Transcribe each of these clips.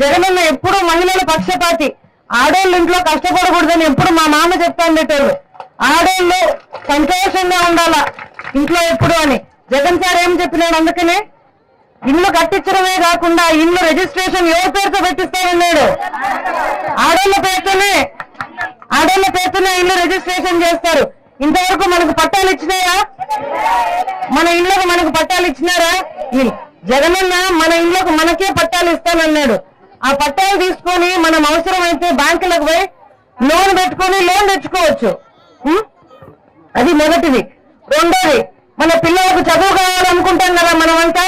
జగనన్న ఎప్పుడు మహిళల పక్షపాతి. ఆడోళ్ళు ఇంట్లో కష్టపడకూడదని ఎప్పుడు మా మామ చెప్తా ఉండేటోళ్ళు. ఆడోళ్ళు సంతోషంగా ఉండాలా ఇంట్లో ఎప్పుడు అని జగన్ సార్ ఏం చెప్పినాడు. అందుకనే ఇల్లు కట్టించడమే కాకుండా ఇల్లు రిజిస్ట్రేషన్ ఎవరి పేరుతో పెట్టిస్తానన్నాడు. ఆడోళ్ళ పేరుతోనే ఇల్లు రిజిస్ట్రేషన్ చేస్తారు. ఇంతవరకు మనకు పట్టాలు ఇచ్చినాయా? మన ఇళ్ళకు మనకు పట్టాలు ఇచ్చినారా? జగనన్న మన ఇళ్ళకు మనకే పట్టాలు ఇస్తానన్నాడు. ఆ పట్టాలు తీసుకొని మనం అవసరమైతే బ్యాంకులకు పోయి లోన్ పెట్టుకొని లోన్ తెచ్చుకోవచ్చు. అది మొదటిది. రెండోది, మన పిల్లలకు చదువు కావాలనుకుంటాం కదా, మనమంతా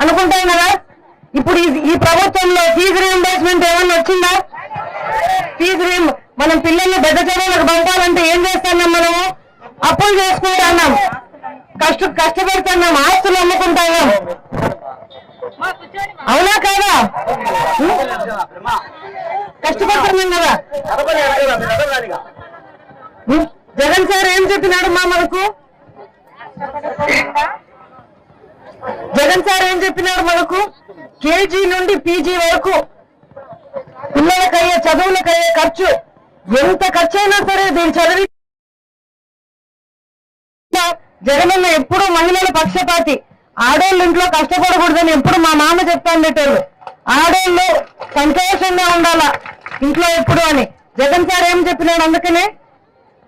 అనుకుంటాం కదా. ఇప్పుడు ఈ ప్రభుత్వంలో ఫీజు రీయింబర్స్మెంట్ ఏమన్నా వచ్చిందా? మనం పిల్లల్ని పెద్ద చదువులకు పంపాలంటే ఏం చేస్తున్నాం? మనము అప్పులు చేసుకుంటున్నాం, కష్టపడుతున్నాం, ఆస్తులు అమ్ముకుంటున్నాం. అవునా కాదా? కష్టపడుతున్నాం కదా. జగన్ సార్ ఏం చెప్పినాడు మనకు? కేజీ నుండి పీజీ వరకు పిల్లలకయ్యే చదువులకయ్యే ఖర్చు ఎంత ఖర్చు అయినా సరే దీన్ని చదివి జగనన్న ఎప్పుడు మహిళల పక్షపాతి. ఆడోళ్ళు ఇంట్లో కష్టపడకూడదని ఎప్పుడు మా మామ చెప్తా ఉండేటోళ్ళు. ఆడోళ్ళు సంతోషంగా ఉండాలా ఇంట్లో ఎప్పుడు అని జగన్ సార్ ఏం చెప్పినాడు. అందుకనే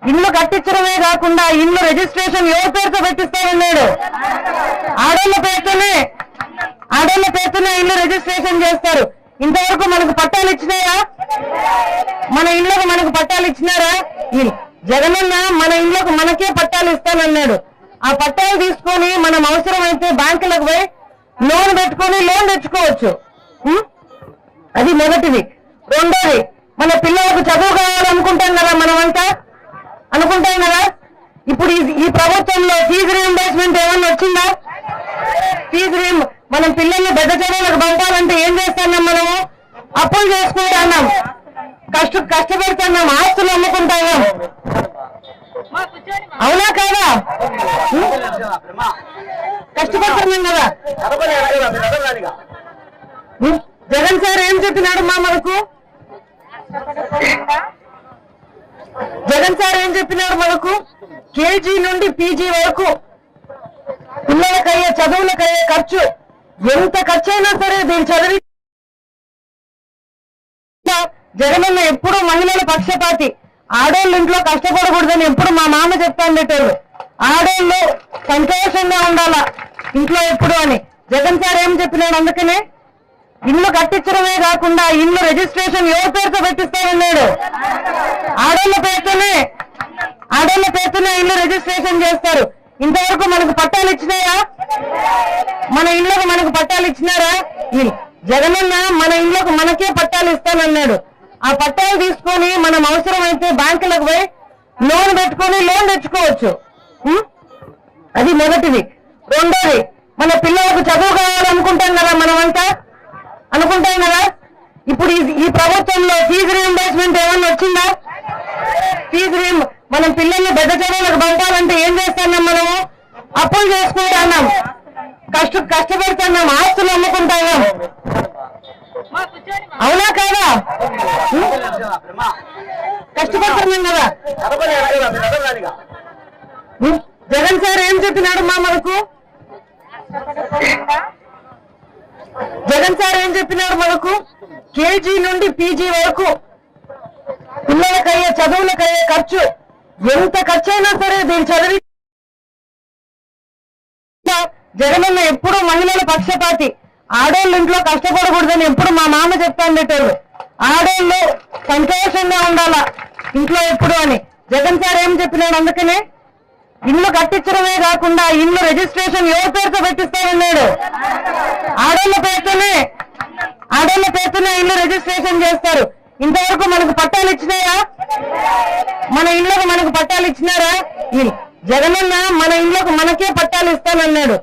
ఇల్లు కట్టించడమే కాకుండా ఇల్లు రిజిస్ట్రేషన్ ఎవరి పేరుతో పెట్టిస్తానన్నాడు. ఆడోళ్ళ పేరుతోనే ఇల్లు రిజిస్ట్రేషన్ చేస్తారు. ఇంతవరకు మనకు పట్టాలు ఇచ్చినాయా? మన ఇళ్ళకు మనకు పట్టాలు ఇచ్చినారా? జగనన్న మన ఇళ్ళకు మనకే పట్టాలు ఇస్తానన్నాడు. ఆ పట్టాలు తీసుకొని మనం అవసరమైతే బ్యాంకులకు పోయి లోన్ పెట్టుకొని లోన్ తెచ్చుకోవచ్చు. అది మొదటిది. రెండోది, మన పిల్లలకు చదువు కావాలనుకుంటాం కదా, మనమంతా అనుకుంటాం కదా. ఇప్పుడు ఈ ప్రభుత్వంలో ఫీజు రీయింబర్స్మెంట్ ఏమన్నా వచ్చిందా? మనం పిల్లల్ని పెద్ద చదువులకు పంపాలంటే ఏం చేస్తున్నాం? మనము అప్పులు చేసుకుంటున్నాం, కష్టపడుతున్నాం, ఆస్తులు అమ్ముకుంటున్నాం. అవునా కాదా? కష్టపడుతున్నాం కదా. జగన్ సార్ ఏం చెప్పినాడు మనకు? కేజీ నుండి పీజీ వరకు పిల్లలకయ్యే చదువులకయ్యే ఖర్చు ఎంత ఖర్చు అయినా సరే దీన్ని చదివి జగనన్న ఎప్పుడు మహిళల పక్షపాతి. ఆడోళ్ళు ఇంట్లో కష్టపడకూడదని ఎప్పుడు మా మామ చెప్తా ఉండేటోళ్ళు. ఆడోళ్ళు సంతోషంగా ఉండాలా ఇంట్లో ఎప్పుడు అని జగన్ సార్ ఏం చెప్పినాడు. అందుకనే ఇల్లు కట్టించడమే కాకుండా ఇల్లు రిజిస్ట్రేషన్ ఎవరి పేరుతో పెట్టిస్తానన్నాడు. ఆడోళ్ళ పేరుతోనే ఇల్లు రిజిస్ట్రేషన్ చేస్తారు. ఇంతవరకు మనకు పట్టాలు ఇచ్చినాయా? మన ఇళ్ళకు మనకు పట్టాలు ఇచ్చినారా? జగనన్న మన ఇళ్ళకు మనకే పట్టాలు ఇస్తానన్నాడు. ఆ పట్టాలు తీసుకొని మనం అవసరమైతే బ్యాంకులకు పోయి లోన్ పెట్టుకొని లోన్ తెచ్చుకోవచ్చు. అది మొదటిది. రెండోది, మన పిల్లలకు చదువు కావాలనుకుంటాం కదా, మనమంతా అనుకుంటాం కదా. ఇప్పుడు ఈ ప్రభుత్వంలో ఫీజు రీయింబర్స్మెంట్ ఏమన్నా వచ్చిందా? మనం పిల్లల్ని పెద్ద చదువులకు పంపాలంటే ఏం చేస్తున్నాం? మనము అప్పులు చేసుకుంటున్నాం, కష్టపడుతున్నాం, ఆస్తులు అమ్ముకుంటున్నాం. అవునా కాదా? కష్టపడుతున్నాం కదా. జగన్ సార్ ఏం చెప్పినాడు మనకు? కేజీ నుండి పీజీ వరకు పిల్లలకయ్యే చదువులకయ్యే ఖర్చు ఎంత ఖర్చు అయినా సరే దీన్ని చదివి జగనన్న ఎప్పుడు మహిళల పక్షపాతి. ఆడోళ్ళు ఇంట్లో కష్టపడకూడదని ఎప్పుడు మా మామ చెప్తా ఉండేటోళ్ళు. ఆడోళ్ళు సంతోషంగా ఉండాలా ఇంట్లో ఎప్పుడు అని జగన్ సార్ ఏం చెప్పినాడు. అందుకనే ఇల్లు కట్టించడమే కాకుండా ఇల్లు రిజిస్ట్రేషన్ ఎవరి పేరుతో పెట్టిస్తానన్నాడు. ఆడోళ్ళ పేరుతోనే ఇల్లు రిజిస్ట్రేషన్ చేస్తారు. ఇంతవరకు మనకు పట్టాలు ఇచ్చినాయా? మన ఇళ్ళకు మనకు పట్టాలు ఇచ్చినారా? జగనన్న మన ఇళ్ళకు మనకే పట్టాలు ఇస్తానన్నాడు.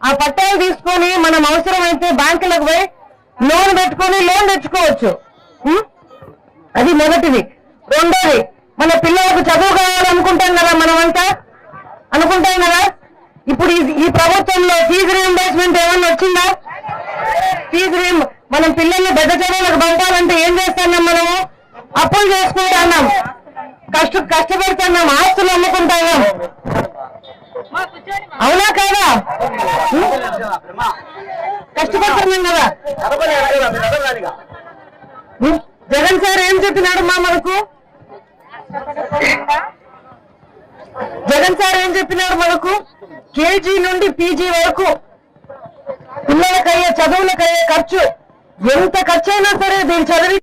ఆ పట్టాలు తీసుకొని మనం అవసరమైతే బ్యాంకులకు పోయి లోన్ పెట్టుకొని లోన్ తెచ్చుకోవచ్చు. అది మొదటిది. రెండోది, మన పిల్లలకు చదువు కావాలనుకుంటాం కదా, మనమంతా అనుకుంటాం కదా. ఇప్పుడు ఈ ప్రభుత్వంలో ఫీజు రీయింబర్స్మెంట్ ఏమన్నా వచ్చిందా? మనం పిల్లల్ని పెద్ద చదువులకు పంపాలంటే ఏం చేస్తున్నాం మనము? అప్పులు చేసుకుంటున్నాం, కష్టపడుతున్నాం, ఆస్తులు అమ్ముకుంటున్నాం. అవునా కాదా? కష్టపడుతున్నాం కదా. జగన్ సార్ ఏం చెప్పినాడు మనకు? జగన్ సార్ ఏం చెప్పినాడు మనకు? కేజీ నుండి పీజీ వరకు పిల్లలకయ్యే చదువులకయ్యే ఖర్చు ఎంత ఖర్చు అయినా సరే దీన్ని చదివి